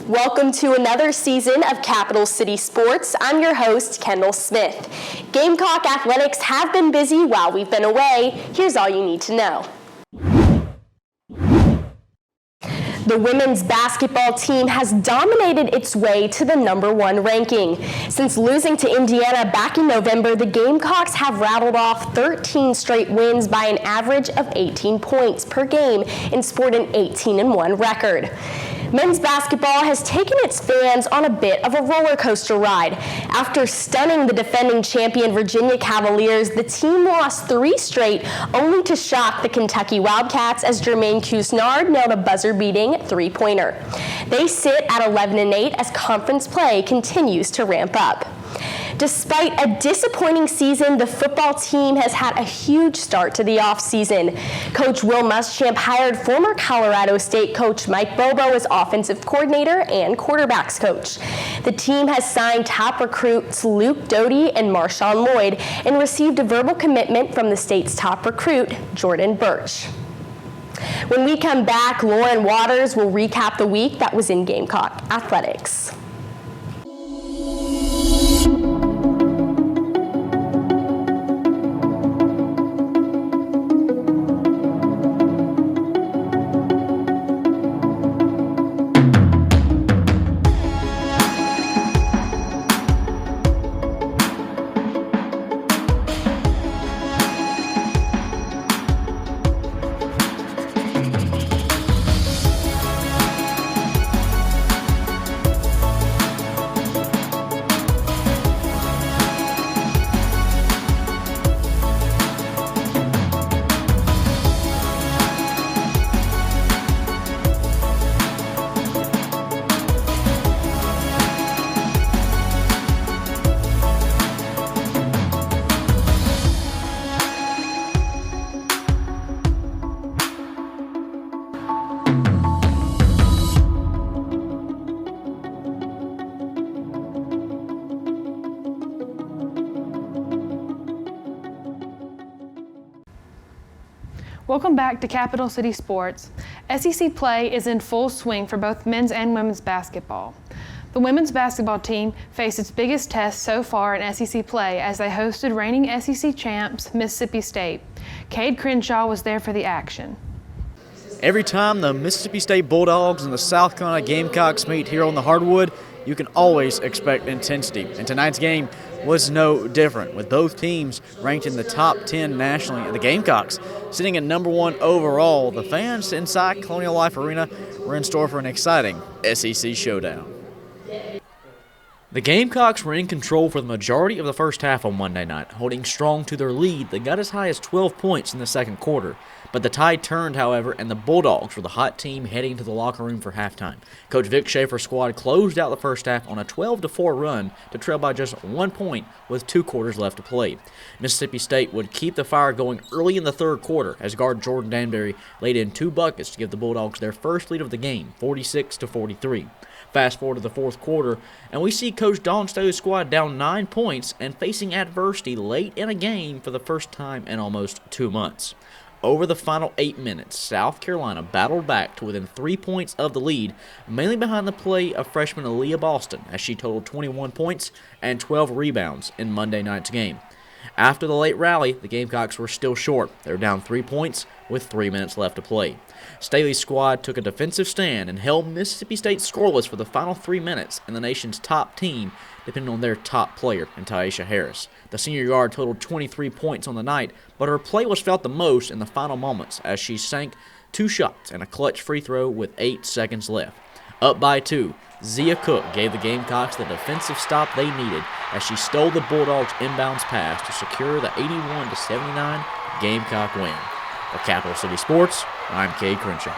Welcome to another season of Capital City Sports. I'm your host, Kendall Smith. Gamecock Athletics have been busy while we've been away. Here's all you need to know. The women's basketball team has dominated its way to the #1 ranking. Since losing to Indiana back in November, the Gamecocks have rattled off 13 straight wins by an average of 18 points per game and sport an 18-1 record. Men's basketball has taken its fans on a bit of a roller coaster ride. After stunning the defending champion Virginia Cavaliers, the team lost 3 straight, only to shock the Kentucky Wildcats as Jermaine Couisnard nailed a buzzer-beating three-pointer. They sit at 11-8 as conference play continues to ramp up. Despite a disappointing season, the football team has had a huge start to the offseason. Coach Will Muschamp hired former Colorado State coach Mike Bobo as offensive coordinator and quarterbacks coach. The team has signed top recruits Luke Doty and Marshawn Lloyd and received a verbal commitment from the state's top recruit, Jordan Birch. When we come back, Lauryn Waters will recap the week that was in Gamecock Athletics. Welcome back to Capital City Sports. SEC play is in full swing for both men's and women's basketball. The women's basketball team faced its biggest test so far in SEC play as they hosted reigning SEC champs Mississippi State. Cade Crenshaw was there for the action. Every time the Mississippi State Bulldogs and the South Carolina Gamecocks meet here on the hardwood, you can always expect intensity. And tonight's game was no different, with both teams ranked in the top 10 nationally. The Gamecocks sitting at #1 overall. The fans inside Colonial Life Arena were in store for an exciting SEC showdown. The Gamecocks were in control for the majority of the first half on Monday night, holding strong to their lead that got as high as 12 points in the second quarter. But the tide turned, however, and the Bulldogs were the hot team heading to the locker room for halftime. Coach Vic Schaefer's squad closed out the first half on a 12-4 run to trail by just 1 point with 2 quarters left to play. Mississippi State would keep the fire going early in the third quarter as guard Jordan Danbury laid in 2 buckets to give the Bulldogs their first lead of the game, 46-43. Fast forward to the fourth quarter, and we see Coach Dawn Staley's squad down 9 points and facing adversity late in a game for the first time in almost 2 months. Over the final 8 minutes, South Carolina battled back to within 3 points of the lead, mainly behind the play of freshman Aaliyah Boston, as she totaled 21 points and 12 rebounds in Monday night's game. After the late rally, the Gamecocks were still short. They were down 3 points with 3 minutes left to play. Staley's squad took a defensive stand and held Mississippi State scoreless for the final 3 minutes, and the nation's top team depended on their top player in Tyisha Harris. The senior guard totaled 23 points on the night, but her play was felt the most in the final moments as she sank 2 shots and a clutch free throw with 8 seconds left. Up by 2, Zia Cook gave the Gamecocks the defensive stop they needed as she stole the Bulldogs' inbounds pass to secure the 81-79 Gamecock win. For Capital City Sports, I'm Cade Crenshaw.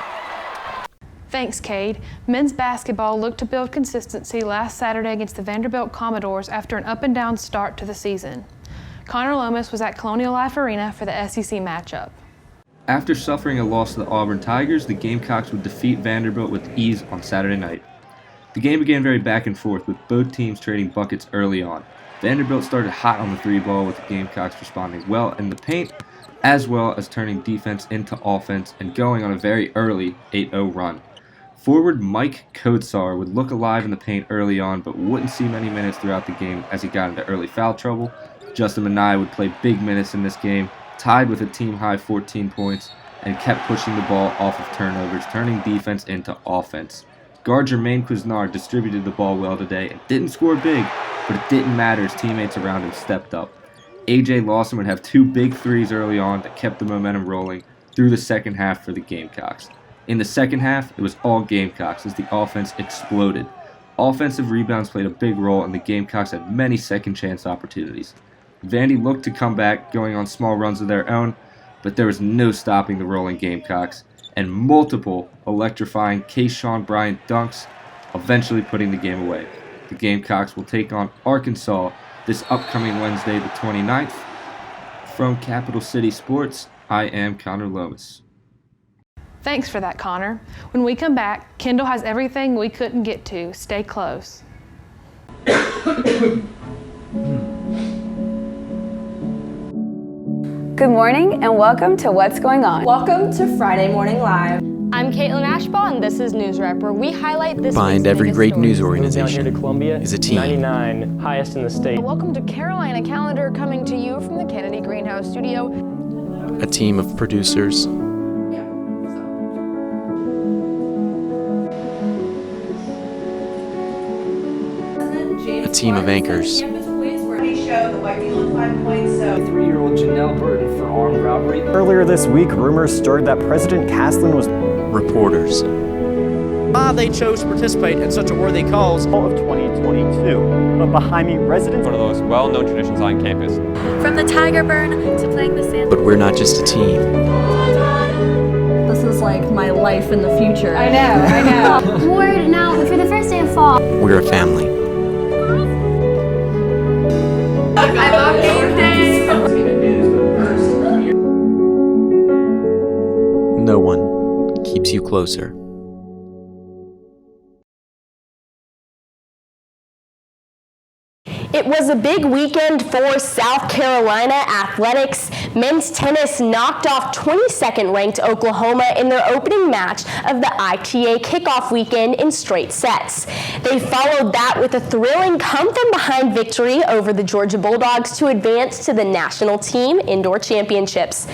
Thanks, Cade. Men's basketball looked to build consistency last Saturday against the Vanderbilt Commodores after an up-and-down start to the season. Connor Lomas was at Colonial Life Arena for the SEC matchup. After suffering a loss to the Auburn Tigers, the Gamecocks would defeat Vanderbilt with ease on Saturday night. The game began very back and forth, with both teams trading buckets early on. Vanderbilt started hot on the three ball, with the Gamecocks responding well in the paint, as well as turning defense into offense and going on a very early 8-0 run. Forward Mike Kotsar would look alive in the paint early on, but wouldn't see many minutes throughout the game as he got into early foul trouble. Justin Minai would play big minutes in this game, tied with a team-high 14 points, and kept pushing the ball off of turnovers, turning defense into offense. Guard Jermaine Cuisinart distributed the ball well today and didn't score big, but it didn't matter as teammates around him stepped up. A.J. Lawson would have two big threes early on that kept the momentum rolling through the second half for the Gamecocks. In the second half, it was all Gamecocks as the offense exploded. Offensive rebounds played a big role, and the Gamecocks had many second-chance opportunities. Vandy looked to come back, going on small runs of their own, but there was no stopping the rolling Gamecocks, and multiple electrifying Keyshawn Bryant dunks, eventually putting the game away. The Gamecocks will take on Arkansas this upcoming Wednesday, the 29th. From Capital City Sports, I am Connor Lomas. Thanks for that, Connor. When we come back, Kendall has everything we couldn't get to. Stay close. Good morning and welcome to What's Going On. Welcome to Friday Morning Live. I'm Caitlin Ashbaugh, and this is News Rep, where we highlight this Behind every great news organization down here to Columbia, is a team. 99, highest in the state. Welcome to Carolina Calendar, coming to you from the Kennedy Greenhouse Studio. A team of producers. A team of anchors. Three-year-old Janelle Burton for armed robbery. Earlier this week, rumors stirred that President Caslin was Reporters. Why they chose to participate in such a worthy cause. of 2022. But behind me, residents. One of those well-known traditions on campus. From the tiger burn to playing the sand. But we're not just a team. This is like my life in the future. I know. Word now for the first day of fall. We're a family. I love game day. No one keeps you closer. It was a big weekend for South Carolina athletics. Men's tennis knocked off 22nd ranked Oklahoma in their opening match of the ITA kickoff weekend in straight sets. They followed that with a thrilling come-from-behind victory over the Georgia Bulldogs to advance to the national team indoor championships.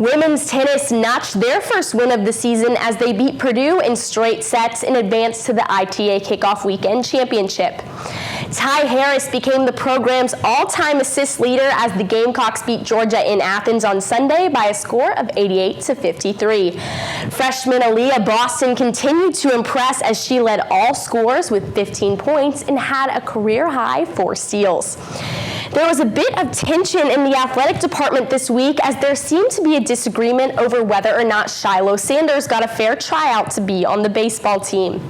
Women's tennis notched their first win of the season as they beat Purdue in straight sets and advanced to the ITA kickoff weekend championship. Ty Harris became the program's all-time assist leader as the Gamecocks beat Georgia in Athens on Sunday by a score of 88-53. Freshman Aaliyah Boston continued to impress as she led all scores with 15 points and had a career-high 4 steals. There was a bit of tension in the athletic department this week as there seemed to be a disagreement over whether or not Shiloh Sanders got a fair tryout to be on the baseball team.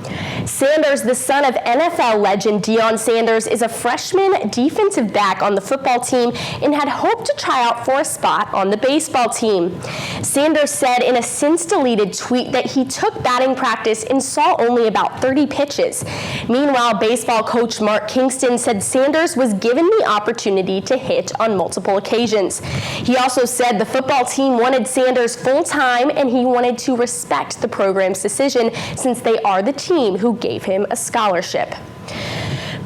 Sanders, the son of NFL legend Deion Sanders, is a freshman defensive back on the football team and had hoped to try out for a spot on the baseball team. Sanders said in a since-deleted tweet that he took batting practice and saw only about 30 pitches. Meanwhile, baseball coach Mark Kingston said Sanders was given the opportunity to hit on multiple occasions. He also said the football team wanted Sanders full-time and he wanted to respect the program's decision since they are the team who gave him a scholarship.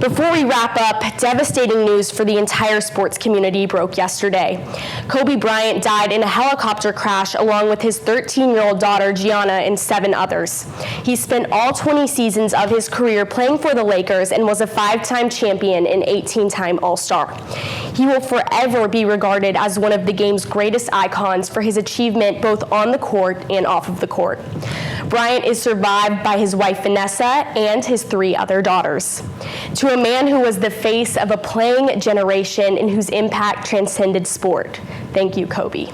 Before we wrap up, devastating news for the entire sports community broke yesterday. Kobe Bryant died in a helicopter crash along with his 13-year-old daughter Gianna and 7 others. He spent all 20 seasons of his career playing for the Lakers and was a 5-time champion and 18-time All-Star. He will forever be regarded as one of the game's greatest icons for his achievement both on the court and off of the court. Bryant is survived by his wife Vanessa and his 3 other daughters. To a man who was the face of a playing generation and whose impact transcended sport, thank you, Kobe.